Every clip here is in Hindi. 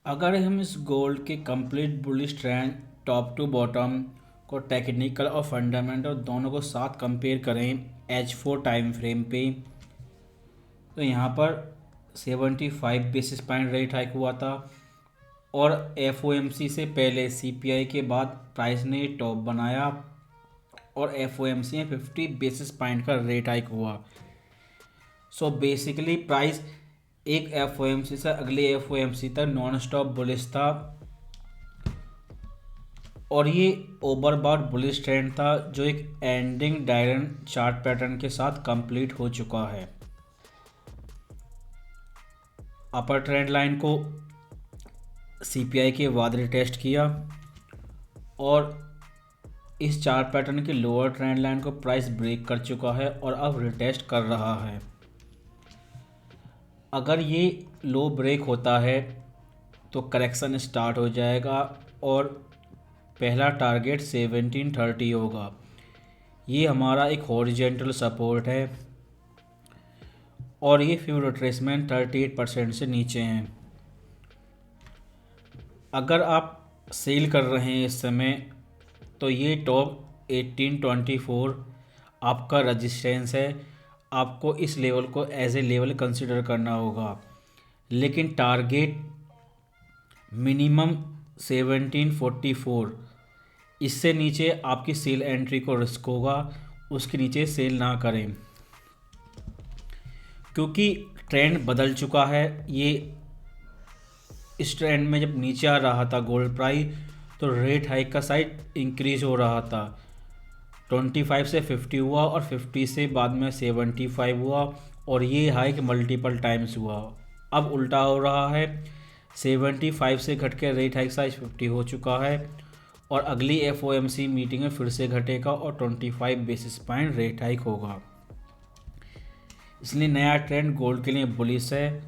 अगर हम इस गोल्ड के complete bullish trend top to bottom को टेक्निकल और फंडामेंटल दोनों को साथ कंपेयर करें H4 टाइम फ्रेम पे, तो यहाँ पर 75 बेसिस पॉइंट रेट हाइक हुआ था। और FOMC से पहले CPI के बाद प्राइस ने टॉप बनाया और FOMC में 50 बेसिस पॉइंट का रेट हाइक हुआ। सो बेसिकली प्राइस एक FOMC से अगले FOMC तक नॉन स्टॉप बुलिश था और ये ओवरबॉट बुलिश ट्रेंड था जो एक एंडिंग डायरेक्ट चार्ट पैटर्न के साथ कंप्लीट हो चुका है। अपर ट्रेंड लाइन को CPI के बाद रिटेस्ट किया और इस चार्ट पैटर्न के लोअर ट्रेंड लाइन को प्राइस ब्रेक कर चुका है और अब रिटेस्ट कर रहा है। अगर ये लो ब्रेक होता है तो करेक्शन स्टार्ट हो जाएगा और पहला टारगेट 1730 होगा। ये हमारा एक हॉरिजॉन्टल सपोर्ट है और ये फ्यू रिट्रेसमेंट 38% से नीचे हैं। अगर आप सेल कर रहे हैं इस समय तो ये टॉप 1824 आपका रजिस्टेंस है। आपको इस लेवल को एज ए लेवल कंसिडर करना होगा, लेकिन टारगेट मिनिमम 1744, इससे नीचे आपकी सेल एंट्री को रिस्क होगा। उसके नीचे सेल ना करें क्योंकि ट्रेंड बदल चुका है। ये इस ट्रेंड में जब नीचे आ रहा था गोल्ड प्राइस तो रेट हाइक का साइड इंक्रीज हो रहा था। 25 से 50 हुआ और 50 से बाद में 75 हुआ और ये हाइक मल्टीपल टाइम्स हुआ। अब उल्टा हो रहा है, 75 से घट के रेट हाइक साइज 50 हो चुका है और अगली FOMC मीटिंग में फिर से घटेगा और 25 बेसिस पॉइंट रेट हाइक होगा। इसलिए नया ट्रेंड गोल्ड के लिए बुलिश है।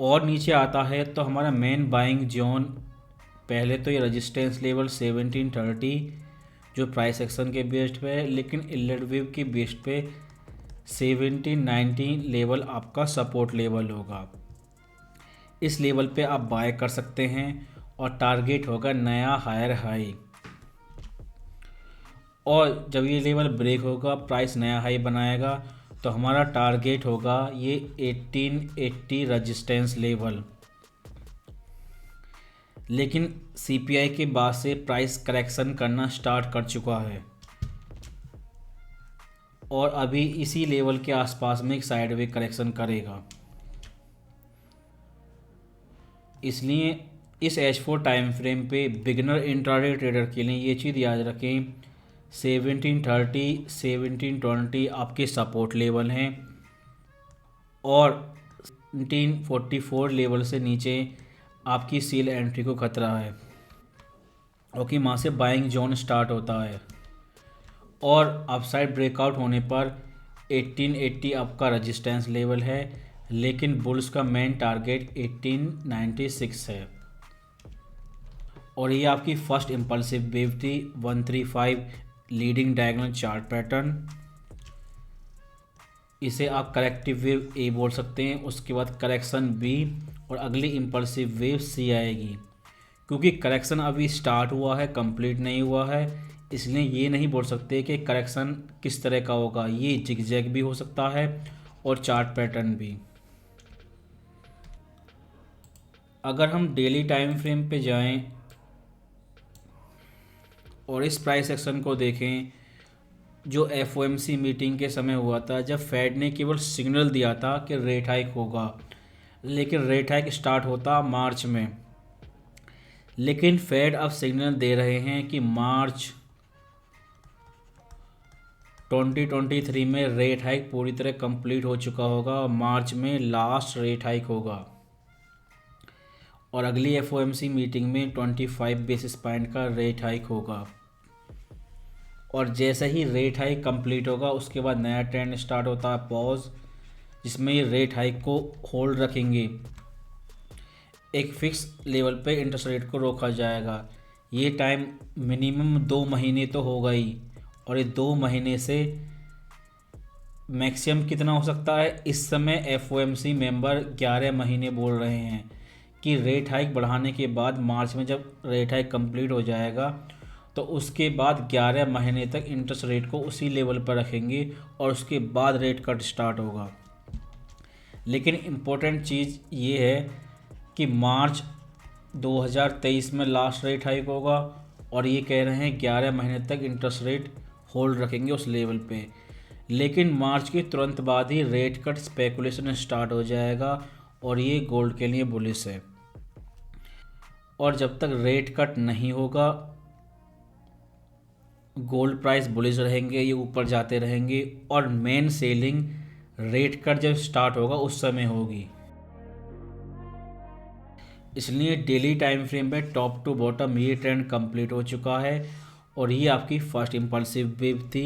और नीचे आता है तो हमारा मेन बाइंग जोन, पहले तो ये रेजिस्टेंस लेवल 1730 जो प्राइस एक्शन के बेस्ड पे है, लेकिन इलेट वेव के बेस्ड पे 1790 लेवल आपका सपोर्ट लेवल होगा। इस लेवल पे आप बाय कर सकते हैं और टारगेट होगा नया हायर हाई। और जब ये लेवल ब्रेक होगा प्राइस नया हाई बनाएगा तो हमारा टारगेट होगा ये 1880 रेजिस्टेंस लेवल। लेकिन CPI के बाद से प्राइस करेक्शन करना स्टार्ट कर चुका है और अभी इसी लेवल के आसपास में एक साइडवे करेक्शन करेगा। इसलिए इस H4 टाइम फ्रेम पे बिगिनर इंट्राडे ट्रेडर के लिए ये चीज़ याद रखें, 1730 1720 आपके सपोर्ट लेवल हैं और 1744 लेवल से नीचे आपकी सेल एंट्री को खतरा है क्योंकि वहाँ से बाइंग जोन स्टार्ट होता है। और अपसाइड ब्रेकआउट होने पर 1880 आपका रेजिस्टेंस लेवल है, लेकिन बुल्स का मेन टारगेट 1896 है और ये आपकी फर्स्ट इम्पल्सिव वेव थी 135 लीडिंग डायगोनल चार्ट पैटर्न। इसे आप करेक्टिव वेव A बोल सकते हैं। उसके बाद करेक्शन B और अगली इम्पल्सिव वेव C आएगी। क्योंकि करेक्शन अभी स्टार्ट हुआ है, कंप्लीट नहीं हुआ है, इसलिए ये नहीं बोल सकते कि करेक्शन किस तरह का होगा। ये जिगजैग भी हो सकता है और चार्ट पैटर्न भी। अगर हम डेली टाइम फ्रेम पे जाएं और इस प्राइस एक्शन को देखें जो FOMC मीटिंग के समय हुआ था, जब फेड ने केवल सिग्नल दिया था कि रेट हाइक होगा, लेकिन रेट हाइक स्टार्ट होता मार्च में। लेकिन फेड अब सिग्नल दे रहे हैं कि मार्च 2023 में रेट हाइक पूरी तरह कंप्लीट हो चुका होगा और मार्च में लास्ट रेट हाइक होगा और अगली FOMC मीटिंग में 25 बेसिस पॉइंट का रेट हाइक होगा। और जैसे ही रेट हाइक कंप्लीट होगा उसके बाद नया ट्रेंड स्टार्ट होता है पॉज, जिसमें ये रेट हाइक को होल्ड रखेंगे। एक फिक्स लेवल पे इंटरेस्ट रेट को रोका जाएगा। ये टाइम मिनिमम 2 महीने तो होगा ही और ये 2 महीने से मैक्सिमम कितना हो सकता है। इस समय FOMC मेंबर 11 महीने बोल रहे हैं कि रेट हाइक बढ़ाने के बाद मार्च में जब रेट हाइक कंप्लीट हो जाएगा तो उसके बाद 11 महीने तक इंटरेस्ट रेट को उसी लेवल पर रखेंगे और उसके बाद रेट कट स्टार्ट होगा। लेकिन इम्पोर्टेंट चीज़ ये है कि मार्च 2023 में लास्ट रेट हाइक होगा और ये कह रहे हैं 11 महीने तक इंटरेस्ट रेट होल्ड रखेंगे उस लेवल पे। लेकिन मार्च के तुरंत बाद ही रेट कट स्पेकुलेशन स्टार्ट हो जाएगा और ये गोल्ड के लिए बुलिश है। और जब तक रेट कट नहीं होगा गोल्ड प्राइस बुलिश रहेंगे, ये ऊपर जाते रहेंगे और मेन सेलिंग रेट कट जब स्टार्ट होगा उस समय होगी। इसलिए डेली टाइम फ्रेम में टॉप टू बॉटम ये ट्रेंड कंप्लीट हो चुका है और ये आपकी फर्स्ट इम्पल्सिव वेव थी।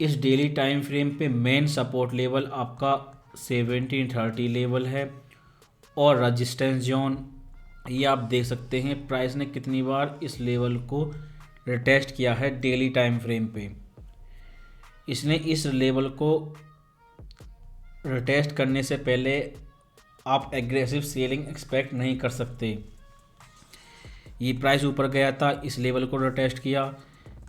इस डेली टाइम फ्रेम पे मेन सपोर्ट लेवल आपका 1730 लेवल है और रजिस्टेंस जोन ये आप देख सकते हैं प्राइस ने कितनी बार इस लेवल को रिटेस्ट किया है डेली टाइम फ्रेम पे। इसने इस लेवल को रिटेस्ट करने से पहले आप एग्रेसिव सेलिंग एक्सपेक्ट नहीं कर सकते। ये प्राइस ऊपर गया था, इस लेवल को रिटेस्ट किया,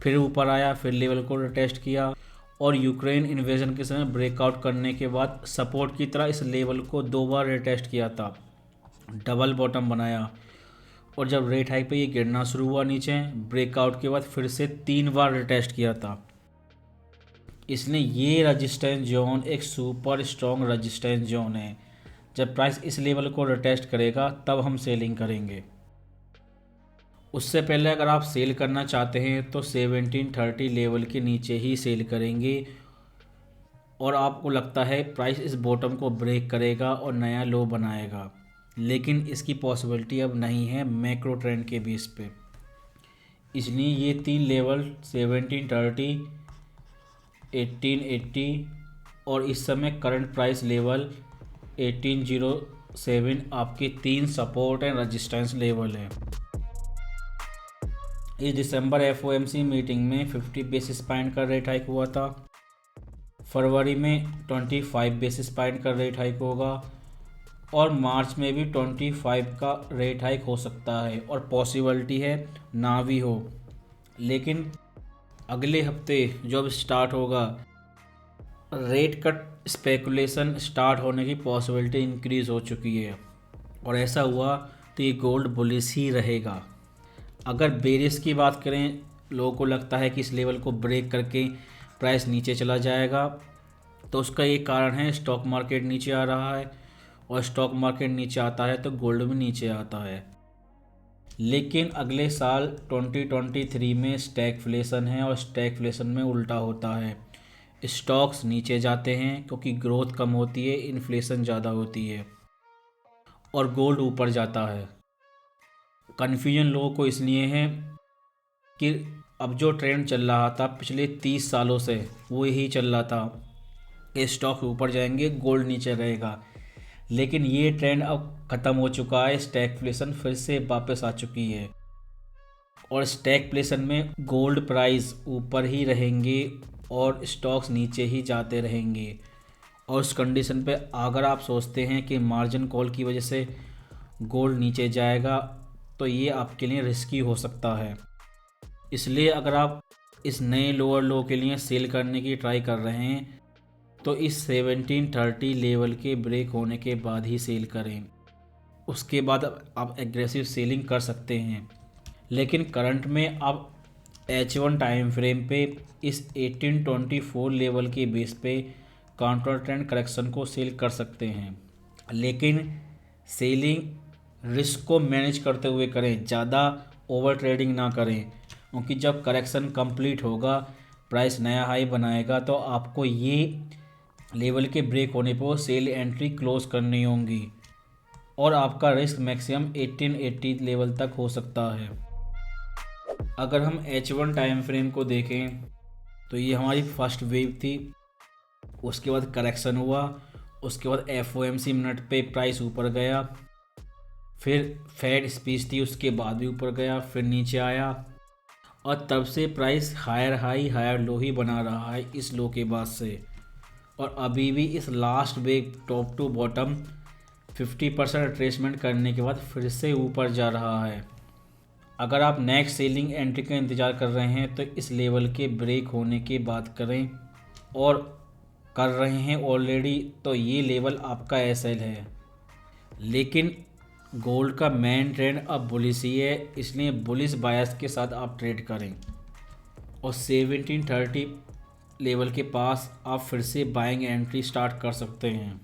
फिर ऊपर आया, फिर लेवल को रिटेस्ट किया और यूक्रेन इन्वेजन के समय ब्रेकआउट करने के बाद सपोर्ट की तरह इस लेवल को 2 बार रिटेस्ट किया था, डबल बॉटम बनाया और जब रेट हाइक पे ये गिरना शुरू हुआ नीचे ब्रेकआउट के बाद फिर से 3 बार रिटेस्ट किया था। इसलिए ये रजिस्टेंस जोन एक सुपर स्ट्रॉन्ग रजिस्टेंस जोन है। जब प्राइस इस लेवल को रिटेस्ट करेगा तब हम सेलिंग करेंगे। उससे पहले अगर आप सेल करना चाहते हैं तो 1730 लेवल के नीचे ही सेल करेंगे और आपको लगता है प्राइस इस बॉटम को ब्रेक करेगा और नया लो बनाएगा, लेकिन इसकी पॉसिबिलिटी अब नहीं है मैक्रो ट्रेंड के बेस पे। इसलिए ये 3 लेवल 1730, 1880 और इस समय करंट प्राइस लेवल 1807 आपके 3 सपोर्ट एंड रेजिस्टेंस लेवल हैं। इस दिसंबर FOMC मीटिंग में 50 बेसिस पॉइंट का रेट हाइक हुआ था। फरवरी में 25 बेसिस पॉइंट का रेट हाइक होगा और मार्च में भी 25 का रेट हाइक हो सकता है और पॉसिबिलिटी है ना भी हो। लेकिन अगले हफ्ते जब स्टार्ट होगा रेट कट स्पेकुलेशन स्टार्ट होने की पॉसिबिलिटी इंक्रीज़ हो चुकी है और ऐसा हुआ तो ये गोल्ड बुलिश ही रहेगा। अगर बेरिश की बात करें, लोगों को लगता है कि इस लेवल को ब्रेक करके प्राइस नीचे चला जाएगा, तो उसका ये कारण है स्टॉक मार्केट नीचे आ रहा है और स्टॉक मार्केट नीचे आता है तो गोल्ड भी नीचे आता है। लेकिन अगले साल 2023 में स्टैगफ्लेशन है और स्टैगफ्लेशन में उल्टा होता है, स्टॉक्स नीचे जाते हैं क्योंकि ग्रोथ कम होती है, इन्फ्लेशन ज़्यादा होती है और गोल्ड ऊपर जाता है। कन्फ्यूजन लोगों को इसलिए है कि अब जो ट्रेंड चल रहा था पिछले 30 सालों से वो यही चल रहा था कि स्टॉक ऊपर जाएंगे गोल्ड नीचे रहेगा, लेकिन ये ट्रेंड अब ख़त्म हो चुका है। स्टैगफ्लेशन फिर से वापस आ चुकी है और स्टैगफ्लेशन में गोल्ड प्राइस ऊपर ही रहेंगे और स्टॉक्स नीचे ही जाते रहेंगे। और उस कंडीशन पे अगर आप सोचते हैं कि मार्जिन कॉल की वजह से गोल्ड नीचे जाएगा तो ये आपके लिए रिस्की हो सकता है। इसलिए अगर आप इस नए लोअर लो के लिए सेल करने की ट्राई कर रहे हैं तो इस 1730 लेवल के ब्रेक होने के बाद ही सेल करें, उसके बाद आप एग्रेसिव सेलिंग कर सकते हैं। लेकिन करंट में आप H1 टाइम फ्रेम पे इस 1824 लेवल के बेस पे काउंटर ट्रेंड करेक्शन को सेल कर सकते हैं, लेकिन सेलिंग रिस्क को मैनेज करते हुए करें, ज़्यादा ओवर ट्रेडिंग ना करें, क्योंकि जब करेक्शन कंप्लीट होगा प्राइस नया हाई बनाएगा तो आपको ये लेवल के ब्रेक होने पर सेल एंट्री क्लोज करनी होंगी और आपका रिस्क मैक्सिमम 1880 लेवल तक हो सकता है। अगर हम H1 टाइम फ्रेम को देखें तो ये हमारी फर्स्ट वेव थी, उसके बाद करेक्शन हुआ, उसके बाद FOMC मिनट पे प्राइस ऊपर गया, फिर फेड स्पीच थी उसके बाद भी ऊपर गया, फिर नीचे आया और तब से price higher high higher low ही बना रहा है इस लो के बाद से। और अभी भी इस last wave top to bottom 50% retracement करने के बाद फिर से ऊपर जा रहा है। अगर आप नेक्स्ट सेलिंग एंट्री का इंतज़ार कर रहे हैं तो इस लेवल के ब्रेक होने की बात करें और कर रहे हैं ऑलरेडी, तो ये लेवल आपका एसएल है। लेकिन गोल्ड का मेन ट्रेंड अब बुलिश ही है, इसलिए बुलिश बायस के साथ आप ट्रेड करें और 1730 लेवल के पास आप फिर से बाइंग एंट्री स्टार्ट कर सकते हैं।